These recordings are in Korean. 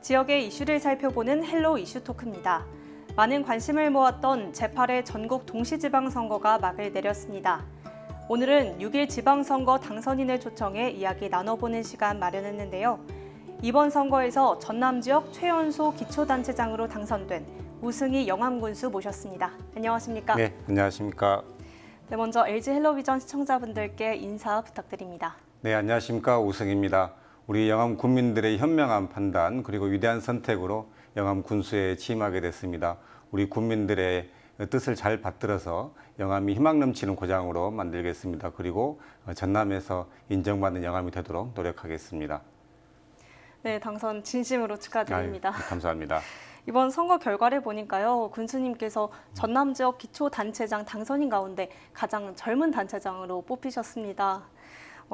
지역의 이슈를 살펴보는 헬로 이슈 토크입니다. 많은 관심을 모았던 제8회 전국 동시지방선거가 막을 내렸습니다. 오늘은 6일 지방선거 당선인을 초청해 이야기 나눠보는 시간 마련했는데요. 이번 선거에서 전남 지역 최연소 기초단체장으로 당선된 우승희 영암군수 모셨습니다. 안녕하십니까? 네, 안녕하십니까? 네, 먼저 LG 헬로비전 시청자분들께 인사 부탁드립니다. 네, 안녕하십니까? 우승입니다. 우리 영암 군민들의 현명한 판단 그리고 위대한 선택으로 영암 군수에 취임하게 됐습니다. 우리 군민들의 뜻을 잘 받들어서 영암이 희망 넘치는 고장으로 만들겠습니다. 그리고 전남에서 인정받는 영암이 되도록 노력하겠습니다. 네, 당선 진심으로 축하드립니다. 아유, 감사합니다. 이번 선거 결과를 보니까요, 군수님께서 전남 지역 기초단체장 당선인 가운데 가장 젊은 단체장으로 뽑히셨습니다.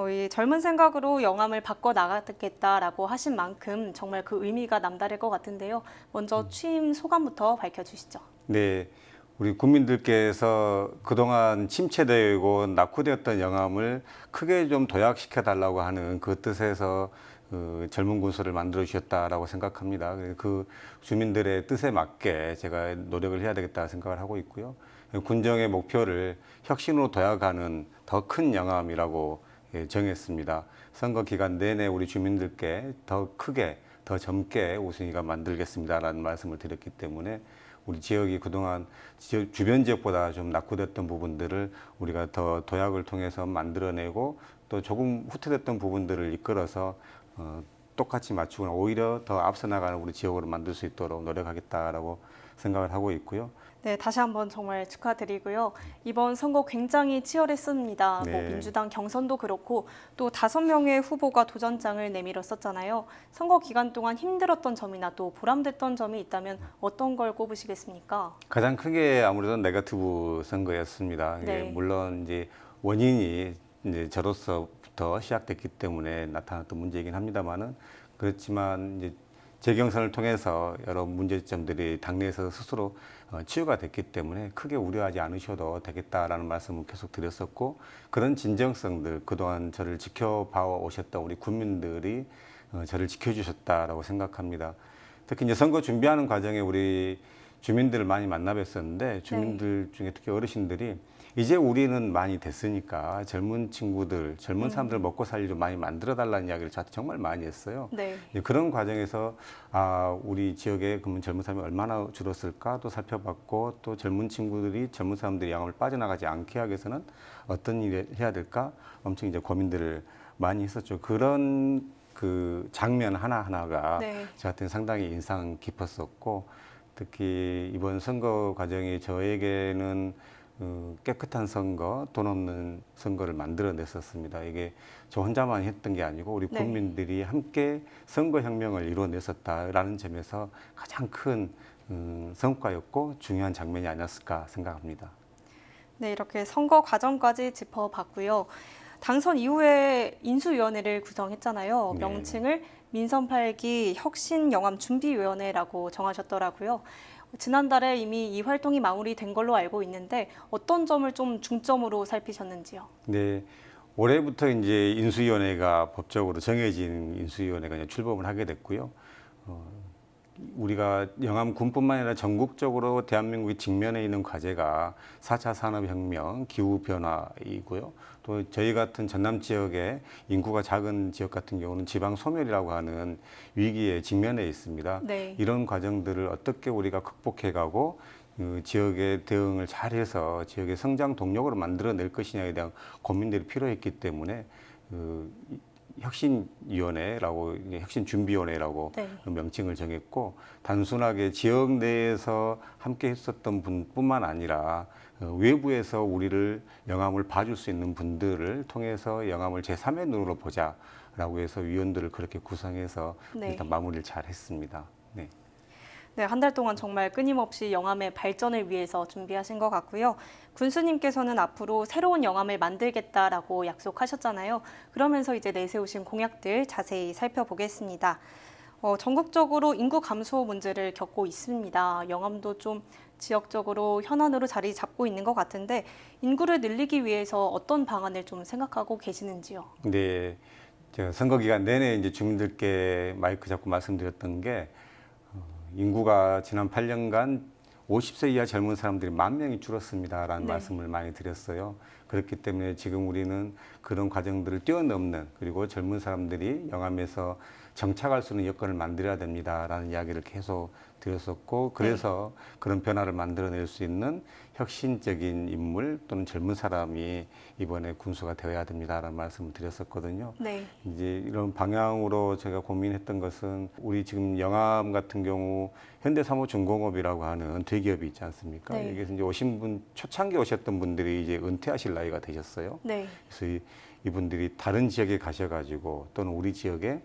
이 젊은 생각으로 영암을 바꿔나가겠다라고 하신 만큼 정말 그 의미가 남다를 것 같은데요. 먼저 취임 소감부터 밝혀주시죠. 네, 우리 국민들께서 그동안 침체되고 낙후되었던 영암을 크게 좀 도약시켜달라고 하는 그 뜻에서 그 젊은 군수를 만들어 주셨다라고 생각합니다. 그 주민들의 뜻에 맞게 제가 노력을 해야 되겠다 생각을 하고 있고요. 군정의 목표를 혁신으로 도약하는 더 큰 영암이라고 정했습니다. 선거 기간 내내 우리 주민들께 더 크게, 더 젊게 우승희가 만들겠습니다라는 말씀을 드렸기 때문에 우리 지역이 그동안 주변 지역보다 좀 낙후됐던 부분들을 우리가 더 도약을 통해서 만들어내고 또 조금 후퇴됐던 부분들을 이끌어서 똑같이 맞추거나 오히려 더 앞서 나가는 우리 지역으로 만들 수 있도록 노력하겠다라고 생각을 하고 있고요. 네, 다시 한번 정말 축하드리고요. 이번 선거 굉장히 치열했습니다. 네. 민주당 경선도 그렇고 또 5명의 후보가 도전장을 내밀었었잖아요. 선거 기간 동안 힘들었던 점이나 또 보람됐던 점이 있다면 어떤 걸 꼽으시겠습니까? 가장 크게 아무래도 네거티브 선거였습니다. 네. 물론 이제 원인이 이제 저로서부터 시작됐기 때문에 나타났던 문제이긴 합니다만은 그렇지만 이제 재경선을 통해서 여러 문제점들이 당내에서 스스로 치유가 됐기 때문에 크게 우려하지 않으셔도 되겠다라는 말씀을 계속 드렸었고 그런 진정성들 그동안 저를 지켜봐 오셨던 우리 국민들이 저를 지켜주셨다라고 생각합니다. 특히 이제 선거 준비하는 과정에 우리 주민들을 많이 만나 뵀었는데 주민들 중에 특히 어르신들이 이제 우리는 많이 됐으니까 젊은 친구들, 젊은 사람들 먹고 살리로 많이 만들어 달라는 이야기를 저한테 정말 많이 했어요. 네. 그런 과정에서 우리 지역에 그러면 젊은 사람이 얼마나 줄었을까도 살펴봤고 또 젊은 친구들이 젊은 사람들이 영암을 빠져나가지 않게 하기 위해서는 어떤 일을 해야 될까 엄청 이제 고민들을 많이 했었죠. 그런 그 장면 하나하나가 네. 저한테는 상당히 인상 깊었었고 특히 이번 선거 과정이 저에게는 깨끗한 선거, 돈 없는 선거를 만들어냈었습니다. 이게 저 혼자만 했던 게 아니고 우리 국민들이 함께 선거혁명을 이루어냈었다라는 점에서 가장 큰 성과였고 중요한 장면이 아니었을까 생각합니다. 네, 이렇게 선거 과정까지 짚어봤고요. 당선 이후에 인수위원회를 구성했잖아요. 네. 명칭을 민선 8기 혁신영암준비위원회라고 정하셨더라고요. 지난달에 이미 이 활동이 마무리된 걸로 알고 있는데 어떤 점을 좀 중점으로 살피셨는지요? 네, 올해부터 이제 인수위원회가 법적으로 정해진 인수위원회가 이제 출범을 하게 됐고요. 우리가 영암군뿐만 아니라 전국적으로 대한민국이 직면해 있는 과제가 4차 산업혁명, 기후변화이고요. 또 저희 같은 전남 지역의 인구가 작은 지역 같은 경우는 지방 소멸이라고 하는 위기에 직면해 있습니다. 네. 이런 과정들을 어떻게 우리가 극복해가고 지역의 대응을 잘해서 지역의 성장 동력으로 만들어낼 것이냐에 대한 고민들이 필요했기 때문에 혁신위원회라고 혁신준비위원회라고 네. 명칭을 정했고 단순하게 지역 내에서 함께 했었던 분뿐만 아니라 외부에서 우리를 영암을 봐줄 수 있는 분들을 통해서 영암을 제3의 눈으로 보자라고 해서 위원들을 그렇게 구성해서 네. 일단 마무리를 잘 했습니다. 네. 네, 한 달 동안 정말 끊임없이 영암의 발전을 위해서 준비하신 것 같고요. 군수님께서는 앞으로 새로운 영암을 만들겠다라고 약속하셨잖아요. 그러면서 이제 내세우신 공약들 자세히 살펴보겠습니다. 전국적으로 인구 감소 문제를 겪고 있습니다. 영암도 좀 지역적으로 현안으로 자리 잡고 있는 것 같은데 인구를 늘리기 위해서 어떤 방안을 좀 생각하고 계시는지요? 네. 제가 선거 기간 내내 이제 주민들께 마이크 잡고 말씀드렸던 게 인구가 지난 8년간 50세 이하 젊은 사람들이 10,000명이 줄었습니다라는 네. 말씀을 많이 드렸어요. 그렇기 때문에 지금 우리는 그런 과정들을 뛰어넘는, 그리고 젊은 사람들이 영암에서 정착할 수 있는 여건을 만들어야 됩니다라는 이야기를 계속 드렸었고, 그래서 그런 변화를 만들어낼 수 있는 혁신적인 인물 또는 젊은 사람이 이번에 군수가 되어야 됩니다라는 말씀을 드렸었거든요. 네. 이제 이런 방향으로 제가 고민했던 것은, 우리 지금 영암 같은 경우 현대사무중공업이라고 하는 대기업이 있지 않습니까? 네. 여기서 이제 오신 분, 초창기 오셨던 분들이 이제 은퇴하실 나이가 되셨어요. 네. 그래서 이분들이 다른 지역에 가셔가지고 또는 우리 지역에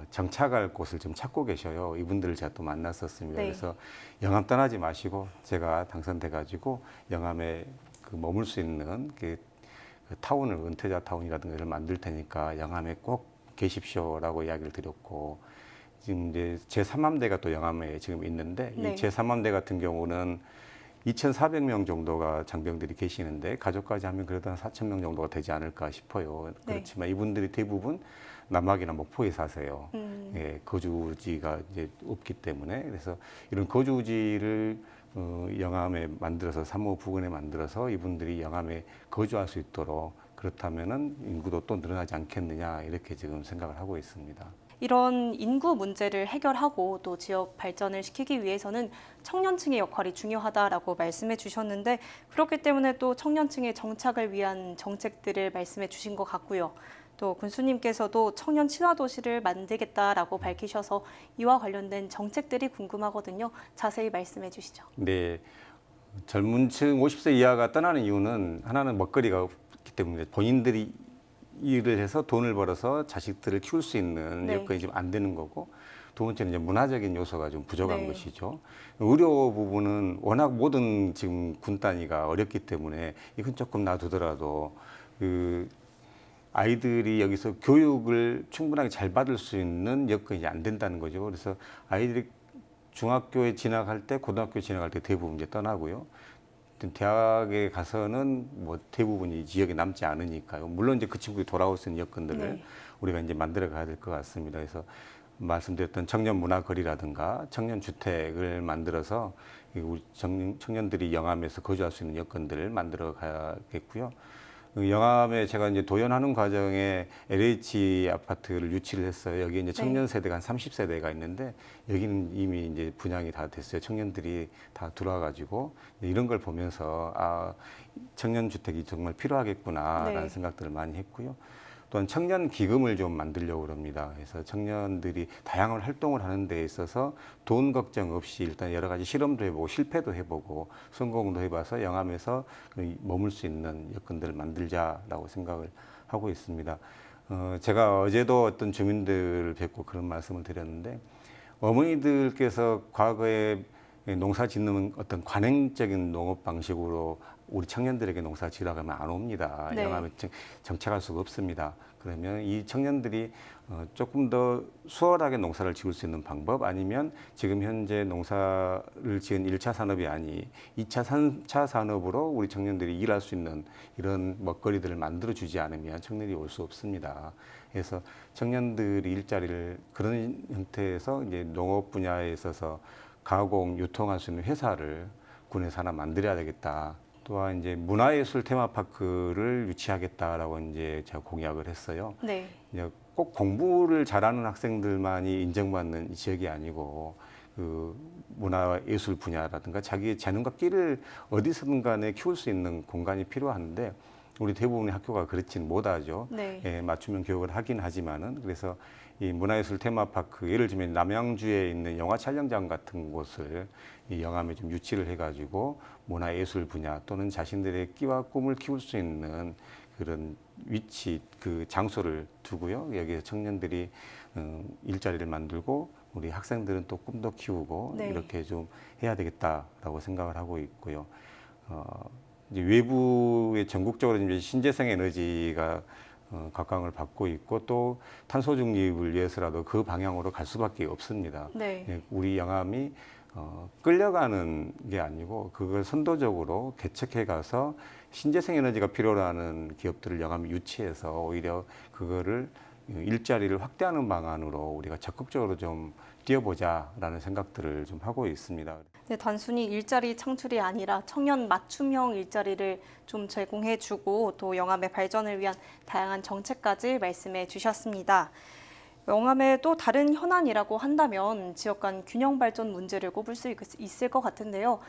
정착할 곳을 좀 찾고 계셔요. 이분들을 제가 또 만났었습니다. 네. 그래서 영암 떠나지 마시고, 제가 당선돼가지고 영암에 그 머물 수 있는 그 타운을, 은퇴자 타운이라든가 이를 만들 테니까 영암에 꼭 계십시오라고 이야기를 드렸고, 지금 이제 제3함대가 또 영암에 지금 있는데, 네. 이 제3함대 같은 경우는 2,400명 정도가 장병들이 계시는데, 가족까지 하면 그래도 한 4,000명 정도가 되지 않을까 싶어요. 네. 그렇지만 이분들이 대부분 남학이나 목포에 사세요. 예, 거주지가 이제 없기 때문에. 그래서 이런 거주지를 영암에 만들어서, 사무 부근에 만들어서 이분들이 영암에 거주할 수 있도록, 그렇다면은 인구도 또 늘어나지 않겠느냐, 이렇게 지금 생각을 하고 있습니다. 이런 인구 문제를 해결하고 또 지역 발전을 시키기 위해서는 청년층의 역할이 중요하다라고 말씀해 주셨는데, 그렇기 때문에 또 청년층의 정착을 위한 정책들을 말씀해 주신 것 같고요. 또 군수님께서도 청년 친화 도시를 만들겠다라고 밝히셔서 이와 관련된 정책들이 궁금하거든요. 자세히 말씀해 주시죠. 네, 젊은 층 50세 이하가 떠나는 이유는, 하나는 먹거리가 없기 때문에, 본인들이 일을 해서 돈을 벌어서 자식들을 키울 수 있는 네. 여건이 지금 안 되는 거고, 두 번째는 이제 문화적인 요소가 좀 부족한 네. 것이죠. 의료 부분은 워낙 모든 지금 군 단위가 어렵기 때문에 이건 조금 놔두더라도 그 아이들이 여기서 교육을 충분하게 잘 받을 수 있는 여건이 안 된다는 거죠. 그래서 아이들이 중학교에 진학할 때, 고등학교에 진학할 때 대부분 이제 떠나고요. 대학에 가서는 뭐 대부분이 지역에 남지 않으니까요. 물론 이제 그 친구들이 돌아올 수 있는 여건들을 네. 우리가 이제 만들어 가야 될 것 같습니다. 그래서 말씀드렸던 청년 문화거리라든가 청년 주택을 만들어서 우리 청년들이 영암에서 거주할 수 있는 여건들을 만들어 가야겠고요. 영암에 제가 이제 도연하는 과정에 LH 아파트를 유치를 했어요. 여기 이제 청년 세대가 한 30세대가 있는데, 여기는 이미 이제 분양이 다 됐어요. 청년들이 다 들어와가지고 이런 걸 보면서, 아, 청년 주택이 정말 필요하겠구나라는 네. 생각들을 많이 했고요. 또한 청년 기금을 좀 만들려고 합니다. 그래서 청년들이 다양한 활동을 하는 데 있어서 돈 걱정 없이 일단 여러 가지 실험도 해보고 실패도 해보고 성공도 해봐서 영암에서 머물 수 있는 여건들을 만들자라고 생각을 하고 있습니다. 제가 어제도 어떤 주민들을 뵙고 그런 말씀을 드렸는데, 어머니들께서 과거에 농사 짓는 어떤 관행적인 농업 방식으로 우리 청년들에게 농사 지으라고 하면 안 옵니다. 네. 영암에 정착할 수가 없습니다. 그러면 이 청년들이 조금 더 수월하게 농사를 지을 수 있는 방법, 아니면 지금 현재 농사를 지은 1차 산업이 아닌 2차, 3차 산업으로 우리 청년들이 일할 수 있는 이런 먹거리들을 만들어 주지 않으면 청년이 올 수 없습니다. 그래서 청년들이 일자리를 그런 형태에서 이제 농업 분야에 있어서 가공, 유통할 수 있는 회사를 군에서 하나 만들어야 되겠다. 또한 이제 문화예술 테마파크를 유치하겠다라고 이제 제가 공약을 했어요. 네. 이제 꼭 공부를 잘하는 학생들만이 인정받는 이 지역이 아니고, 그 문화예술 분야라든가 자기의 재능과 끼를 어디서든 간에 키울 수 있는 공간이 필요한데, 우리 대부분의 학교가 그렇지는 못하죠. 네. 예, 맞춤형 교육을 하긴 하지만은, 그래서 이 문화예술 테마파크, 예를 들면 남양주에 있는 영화 촬영장 같은 곳을 이 영암에 좀 유치를 해가지고 문화예술 분야 또는 자신들의 끼와 꿈을 키울 수 있는 그런 위치, 그 장소를 두고요. 여기서 청년들이 일자리를 만들고 우리 학생들은 또 꿈도 키우고 네. 이렇게 좀 해야 되겠다라고 생각을 하고 있고요. 이제 외부에 전국적으로 이제 신재생 에너지가 각광을 받고 있고, 또 탄소 중립을 위해서라도 그 방향으로 갈 수밖에 없습니다. 네. 예, 우리 영암이 끌려가는 게 아니고 그걸 선도적으로 개척해 가서 신재생 에너지가 필요로 하는 기업들을 영암이 유치해서 오히려 그거를 일자리를 확대하는 방안으로 우리가 적극적으로 좀 뛰어보자라는 생각들을 좀 하고 있습니다. 네, 단순히 일자리 창출이 아니라 청년 맞춤형 일자리를 좀 제공해주고 또 영암의 발전을 위한 다양한 정책까지 말씀해 주셨습니다. 영암의 또 다른 현안이라고 한다면 지역 간 균형 발전 문제를 꼽을 수 있을 것 같은데요.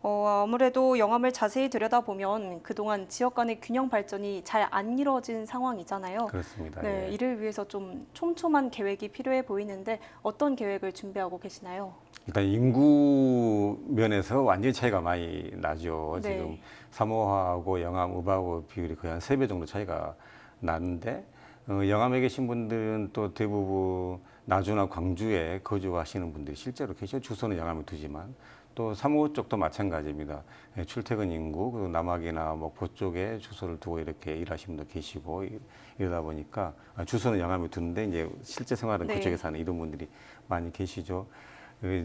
아무래도 영암을 자세히 들여다보면 그동안 지역 간의 균형 발전이 잘 안 이루어진 상황이잖아요. 그렇습니다. 네, 예. 이를 위해서 좀 촘촘한 계획이 필요해 보이는데 어떤 계획을 준비하고 계시나요? 일단 인구 면에서 완전히 차이가 많이 나죠. 네. 지금 사모하고 영암, 읍하고 비율이 거의 한 3배 정도 차이가 나는데 영암에 계신 분들은 또 대부분 나주나 광주에 거주하시는 분들이 실제로 계셔. 주소는 영암에 두지만 또 사모 쪽도 마찬가지입니다. 예, 출퇴근 인구, 그리고 남학이나 목포 쪽에 주소를 두고 이렇게 일하시는 분도 계시고 이러다 보니까 주소는 영암에 두는데 이제 실제 생활은 네. 그쪽에 사는 이런 분들이 많이 계시죠.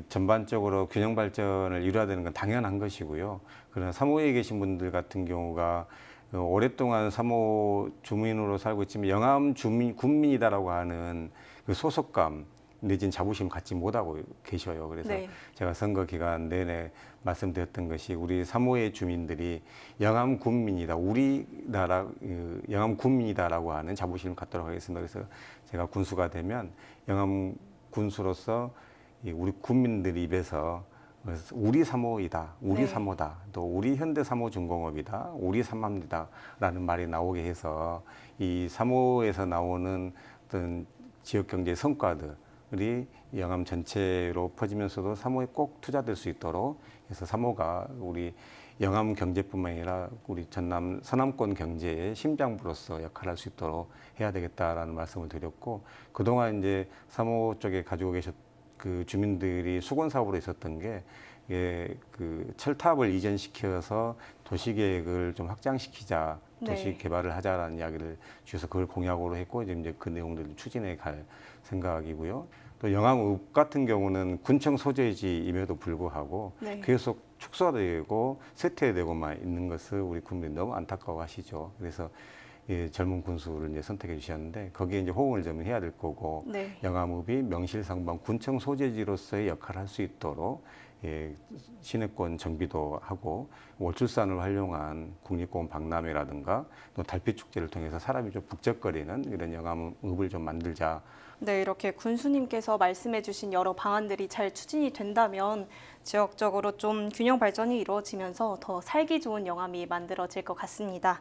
전반적으로 균형 발전을 이루어야 되는 건 당연한 것이고요. 그러나 사모에 계신 분들 같은 경우가 오랫동안 사모 주민으로 살고 있지만 영암 군민이다라고 하는 그 소속감 내진 자부심 갖지 못하고 계셔요. 그래서 네. 제가 선거 기간 내내 말씀드렸던 것이 우리 사모의 주민들이 영암 군민이다, 우리나라 영암 군민이다라고 하는 자부심을 갖도록 하겠습니다. 그래서 제가 군수가 되면 영암 군수로서 우리 국민들 입에서 우리 사모이다, 우리 네. 사모다, 또 우리 현대사모중공업이다, 우리 사모입니다라는 말이 나오게 해서 이 사모에서 나오는 어떤 지역경제 성과들이 영암 전체로 퍼지면서도 사모에 꼭 투자될 수 있도록 해서 사모가 우리 영암 경제뿐만 아니라 우리 전남 서남권 경제의 심장부로서 역할을 할 수 있도록 해야 되겠다라는 말씀을 드렸고, 그동안 이제 사모 쪽에 가지고 계셨 그 주민들이 수건 사업으로 있었던 게 그 철탑을 이전시켜서 도시계획을 좀 확장시키자, 도시 네. 개발을 하자라는 이야기를 주셔서 그걸 공약으로 했고 이제 그 내용들을 추진해 갈 생각이고요. 또 영암읍 같은 경우는 군청 소재지임에도 불구하고 네. 계속 축소되고 쇠퇴되고만 있는 것을 우리 국민이 너무 안타까워하시죠. 그래서 젊은 군수를 이제 선택해 주셨는데 거기에 이제 호응을 좀 해야 될 거고, 네. 영암읍이 명실상부한 군청 소재지로서의 역할을 할 수 있도록 시내권 정비도 하고 월출산을 활용한 국립공원 박람회라든가 또 달빛 축제를 통해서 사람이 좀 북적거리는 이런 영암읍을 좀 만들자. 네, 이렇게 군수님께서 말씀해주신 여러 방안들이 잘 추진이 된다면 지역적으로 좀 균형 발전이 이루어지면서 더 살기 좋은 영암이 만들어질 것 같습니다.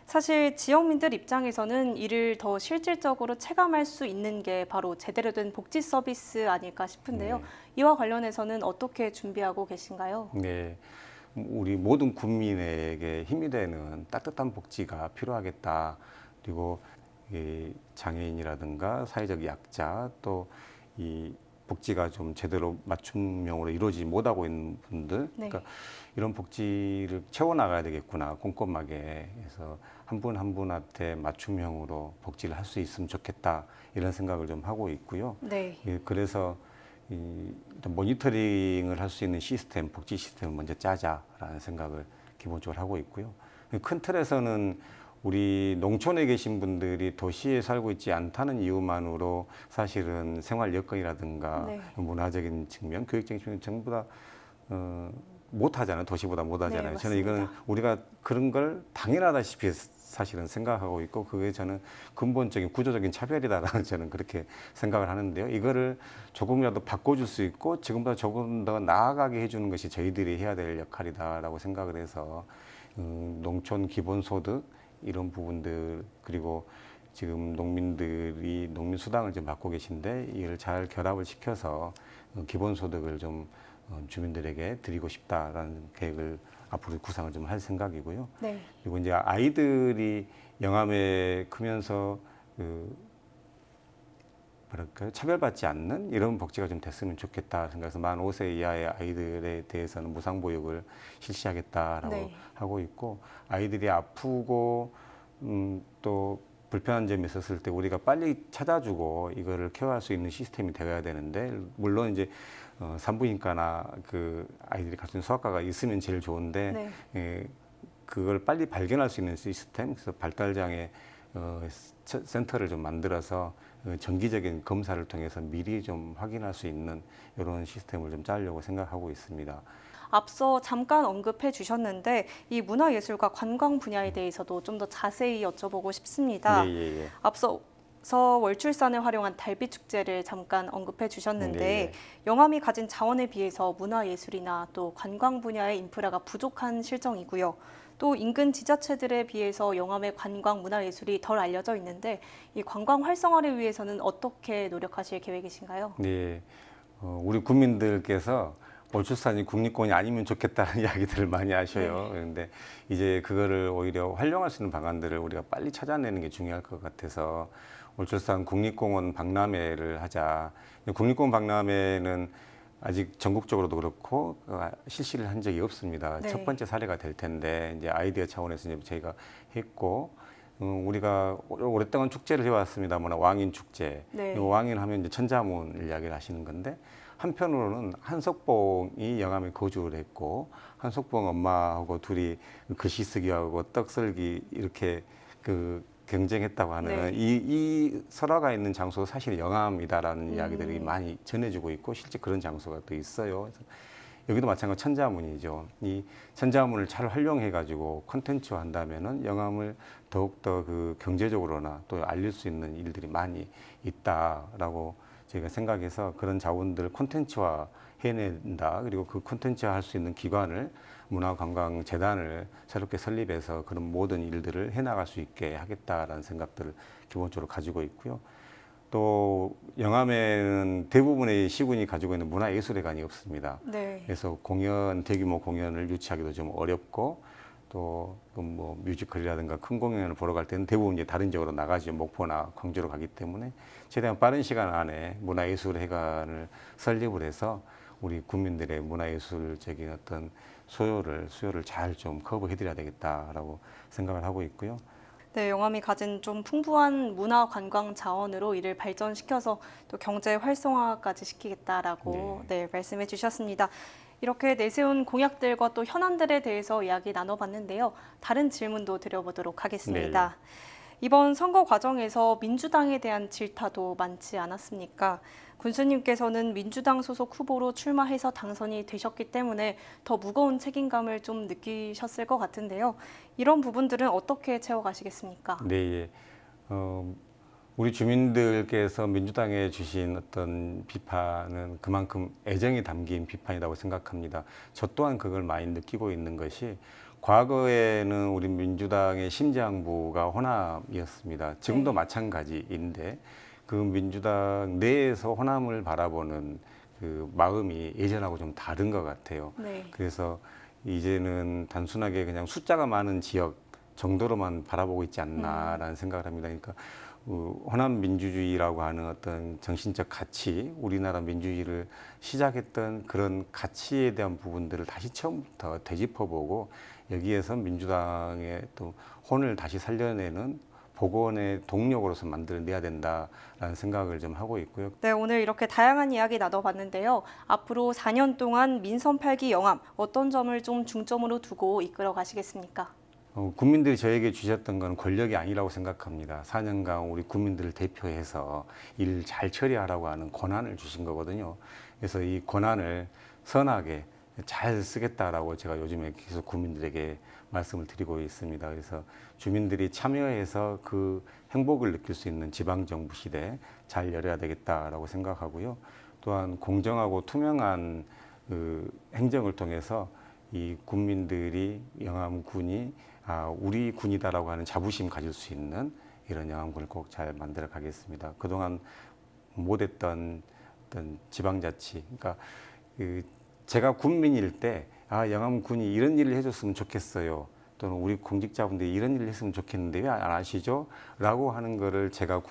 사실 지역민들 입장에서는 이를 더 실질적으로 체감할 수 있는 게 바로 제대로 된 복지 서비스 아닐까 싶은데요. 네. 이와 관련해서는 어떻게 준비하고 계신가요? 네, 우리 모든 국민에게 힘이 되는 따뜻한 복지가 필요하겠다. 그리고 이 장애인이라든가 사회적 약자, 또 이 복지가 좀 제대로 맞춤형으로 이루어지지 못하고 있는 분들, 네. 그러니까 이런 복지를 채워나가야 되겠구나, 꼼꼼하게 해서 한 분 한 분한테 맞춤형으로 복지를 할 수 있으면 좋겠다, 이런 생각을 좀 하고 있고요. 네. 그래서 일단 모니터링을 할 수 있는 시스템, 복지 시스템을 먼저 짜자라는 생각을 기본적으로 하고 있고요. 큰 틀에서는 우리 농촌에 계신 분들이 도시에 살고 있지 않다는 이유만으로 사실은 생활 여건이라든가 네. 문화적인 측면, 교육적인 측면 전부 다 못하잖아요. 도시보다 못하잖아요. 네, 저는 이거는 맞습니다. 우리가 그런 걸 당연하다시피 사실은 생각하고 있고, 그게 저는 근본적인 구조적인 차별이다라는 저는 그렇게 생각을 하는데요. 이거를 조금이라도 바꿔줄 수 있고 지금보다 조금 더 나아가게 해주는 것이 저희들이 해야 될 역할이다라고 생각을 해서 농촌 기본소득 이런 부분들, 그리고 지금 농민들이 농민수당을 좀 받고 계신데 이를 잘 결합을 시켜서 기본소득을 좀 주민들에게 드리고 싶다라는 계획을 앞으로 구상을 좀 할 생각이고요. 네. 그리고 이제 아이들이 영암에 크면서 뭐랄까요, 차별받지 않는 이런 복지가 좀 됐으면 좋겠다 생각해서 만 5세 이하의 아이들에 대해서는 무상보육을 실시하겠다라고 네. 하고 있고, 아이들이 아프고 또 불편한 점이 있었을 때 우리가 빨리 찾아주고 이거를 케어할 수 있는 시스템이 되어야 되는데, 물론 이제 산부인과나 그 아이들이 갖춘 소아과가 있으면 제일 좋은데 네. 그걸 빨리 발견할 수 있는 시스템, 그래서 발달장애 센터를 좀 만들어서 정기적인 검사를 통해서 미리 좀 확인할 수 있는 이런 시스템을 좀 짜려고 생각하고 있습니다. 앞서 잠깐 언급해 주셨는데 이 문화예술과 관광 분야에 대해서도 좀 더 자세히 여쭤보고 싶습니다. 예. 앞서서 월출산을 활용한 달빛 축제를 잠깐 언급해 주셨는데 예. 영암이 가진 자원에 비해서 문화예술이나 또 관광 분야의 인프라가 부족한 실정이고요. 또 인근 지자체들에 비해서 영암의 관광 문화예술이 덜 알려져 있는데 이 관광 활성화를 위해서는 어떻게 노력하실 계획이신가요? 네, 우리 국민들께서 월출산이 국립공원이 아니면 좋겠다는 이야기들을 많이 하셔요. 그런데 이제 그거를 오히려 활용할 수 있는 방안들을 우리가 빨리 찾아내는 게 중요할 것 같아서 월출산 국립공원 박람회를 하자. 국립공원 박람회는 아직 전국적으로도 그렇고 실시를 한 적이 없습니다. 네. 첫 번째 사례가 될 텐데 이제 아이디어 차원에서 이제 저희가 했고 우리가 오랫동안 축제를 해왔습니다만 왕인 축제, 네. 이 왕인 하면 이제 천자문을 이야기를 하시는 건데 한편으로는 한석봉이 영암에 거주를 했고 한석봉 엄마하고 둘이 글씨 쓰기하고 떡 썰기 이렇게 경쟁했다고 하는 네. 이 설화가 있는 장소가 사실 영암이다라는 이야기들이 많이 전해지고 있고 실제 그런 장소가 또 있어요. 그래서 여기도 마찬가지로 천자문이죠. 이 천자문을 잘 활용해 가지고 콘텐츠화 한다면은 영암을 더욱더 경제적으로나 또 알릴 수 있는 일들이 많이 있다라고 저희가 생각해서 그런 자원들을 콘텐츠화 해낸다. 그리고 그 콘텐츠화 할 수 있는 기관을 문화관광재단을 새롭게 설립해서 그런 모든 일들을 해나갈 수 있게 하겠다라는 생각들을 기본적으로 가지고 있고요. 또 영암에는 대부분의 시군이 가지고 있는 문화예술회관이 없습니다. 네. 그래서 대규모 공연을 유치하기도 좀 어렵고 또 뭐 뮤지컬이라든가 큰 공연을 보러 갈 때는 대부분 이제 다른 지역으로 나가죠. 목포나 광주로 가기 때문에 최대한 빠른 시간 안에 문화예술회관을 설립을 해서 우리 국민들의 문화예술적인 어떤 수요를 잘 좀 커버해드려야 되겠다라고 생각을 하고 있고요. 네, 영암이 가진 좀 풍부한 문화 관광 자원으로 이를 발전시켜서 또 경제 활성화까지 시키겠다라고 말씀해 주셨습니다. 이렇게 내세운 공약들과 또 현안들에 대해서 이야기 나눠봤는데요. 다른 질문도 드려보도록 하겠습니다. 이번 선거 과정에서 민주당에 대한 질타도 많지 않았습니까? 군수님께서는 민주당 소속 후보로 출마해서 당선이 되셨기 때문에 더 무거운 책임감을 좀 느끼셨을 것 같은데요. 이런 부분들은 어떻게 채워가시겠습니까? 네, 우리 주민들께서 민주당에 주신 어떤 비판은 그만큼 애정이 담긴 비판이라고 생각합니다. 저 또한 그걸 많이 느끼고 있는 것이 과거에는 우리 민주당의 심장부가 호남이었습니다. 지금도 마찬가지인데 그 민주당 내에서 호남을 바라보는 그 마음이 예전하고 좀 다른 것 같아요. 네. 그래서 이제는 단순하게 그냥 숫자가 많은 지역 정도로만 바라보고 있지 않나라는 생각을 합니다. 그러니까 호남 민주주의라고 하는 어떤 정신적 가치, 우리나라 민주주의를 시작했던 그런 가치에 대한 부분들을 다시 처음부터 되짚어보고 여기에서 민주당의 또 혼을 다시 살려내는 복원의 동력으로서 만들어내야 된다라는 생각을 좀 하고 있고요. 네, 오늘 이렇게 다양한 이야기 나눠봤는데요. 앞으로 4년 동안 민선 8기 영암 어떤 점을 좀 중점으로 두고 이끌어 가시겠습니까? 국민들이 저에게 주셨던 건 권력이 아니라고 생각합니다. 4년간 우리 국민들을 대표해서 일 잘 처리하라고 하는 권한을 주신 거거든요. 그래서 이 권한을 선하게 잘 쓰겠다라고 제가 요즘에 계속 국민들에게 말씀을 드리고 있습니다. 그래서 주민들이 참여해서 그 행복을 느낄 수 있는 지방정부 시대 잘 열어야 되겠다라고 생각하고요. 또한 공정하고 투명한 행정을 통해서 이 국민들이 영암군이 우리 군이다라고 하는 자부심 가질 수 있는 이런 영암군을 꼭 잘 만들어 가겠습니다. 그동안 못했던 어떤 지방자치, 그러니까 제가 군민일 때 영암군이 이런 일을 해줬으면 좋겠어요. 또는 우리 공직자분들이 이런 일을 했으면 좋겠는데 왜 안 하시죠? 라고 하는 거를 제가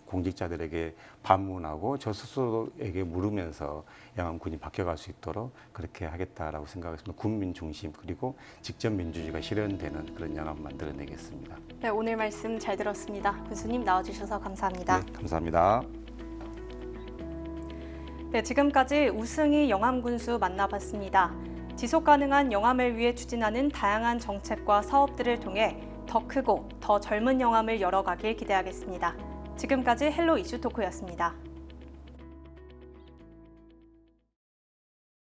공직자들에게 반문하고 저 스스로에게 물으면서 영암군이 바뀌어갈 수 있도록 그렇게 하겠다라고 생각했습니다. 국민 중심 그리고 직접 민주주의가 실현되는 그런 영암 만들어내겠습니다. 네, 오늘 말씀 잘 들었습니다. 군수님 나와주셔서 감사합니다. 네, 감사합니다. 네, 지금까지 우승희 영암군수 만나봤습니다. 지속가능한 영암을 위해 추진하는 다양한 정책과 사업들을 통해 더 크고 더 젊은 영암을 열어가길 기대하겠습니다. 지금까지 헬로 이슈 토크였습니다.